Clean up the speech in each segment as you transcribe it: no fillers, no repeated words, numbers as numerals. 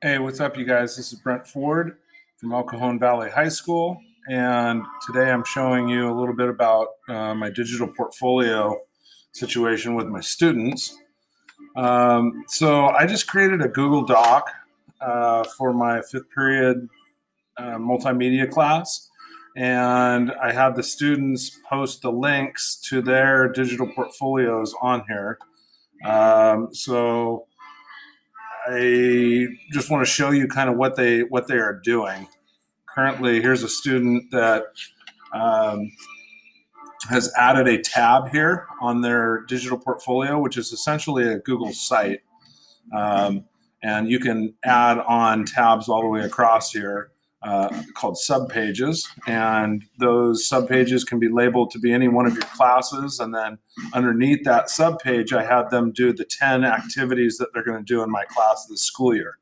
Hey, what's up, you guys? This is Brent Ford from El Cajon Valley High School, and today I'm showing you a little bit about my digital portfolio situation with my students. So I just created a Google Doc for my fifth period multimedia class, and I had the students post the links to their digital portfolios on here. So I just want to show you kind of what they are doing. Currently, here's a student that um, has added a tab here on their digital portfolio, which is essentially a Google site. Um, and you can add on tabs all the way across here called subpages. And those subpages can be labeled to be any one of your classes. And then underneath that subpage, I have them do the 10 activities that they're going to do in my class this school year.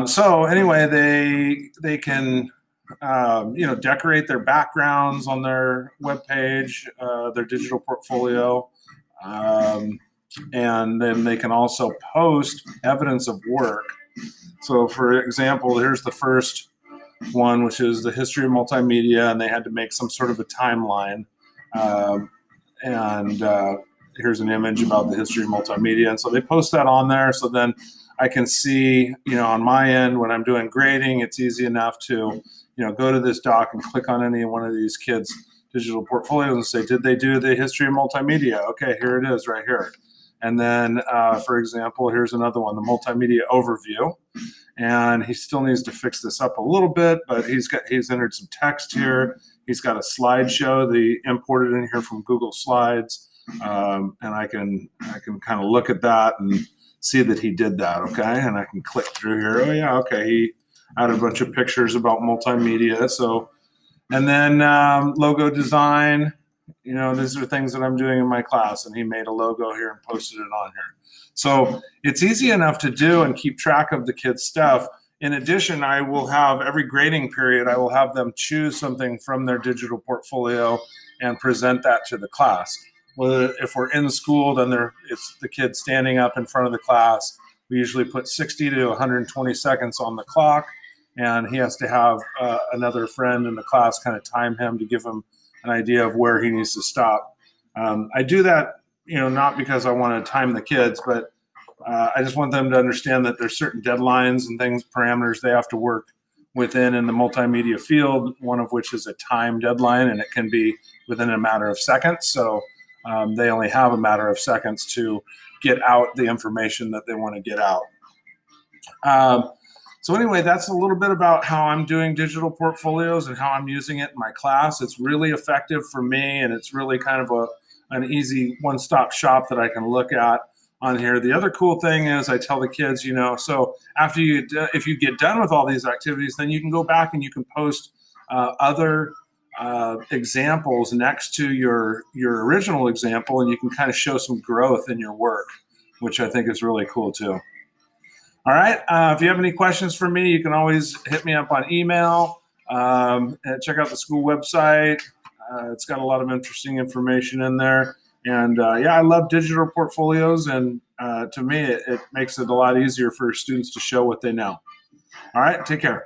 So anyway, they can decorate their backgrounds on their webpage, their digital portfolio, and then they can also post evidence of work. So, for example, here's the first one, which is the history of multimedia, and they had to make some sort of a timeline. And here's an image about the history of multimedia, and so they post that on there. So then I can see, on my end when I'm doing grading, it's easy enough to, go to this doc and click on any one of these kids' digital portfolios and say, did they do the history of multimedia? Okay, here it is right here. And then, for example, here's another one, the multimedia overview. And he still needs to fix this up a little bit, but he's entered some text here. He's got a slideshow that he imported in here from Google Slides, and I can kind of look at that and see that he did that. Okay, and I can click through here. Oh yeah, okay. He added a bunch of pictures about multimedia. So, and then logo design. These are things that I'm doing in my class, and he made a logo here and posted it on here. So it's easy enough to do and keep track of the kids' stuff. In addition, I will have every grading period, I will have them choose something from their digital portfolio and present that to the class. Well, if we're in school, then it's the kid standing up in front of the class. We usually put 60 to 120 seconds on the clock, and he has to have another friend in the class kind of time him to give him an idea of where he needs to stop. I do that, not because I want to time the kids, but I just want them to understand that there's certain deadlines and things, parameters they have to work within in the multimedia field, one of which is a time deadline, and it can be within a matter of seconds. So they only have a matter of seconds to get out the information that they want to get out. So anyway, that's a little bit about how I'm doing digital portfolios and how I'm using it in my class. It's really effective for me, and it's really kind of an easy one-stop shop that I can look at on here. The other cool thing is I tell the kids, so after if you get done with all these activities, then you can go back and you can post other examples next to your original example, and you can kind of show some growth in your work, which I think is really cool too. All right. If you have any questions for me, you can always hit me up on email. And check out the school website. It's got a lot of interesting information in there. And I love digital portfolios. And to me, it makes it a lot easier for students to show what they know. All right. Take care.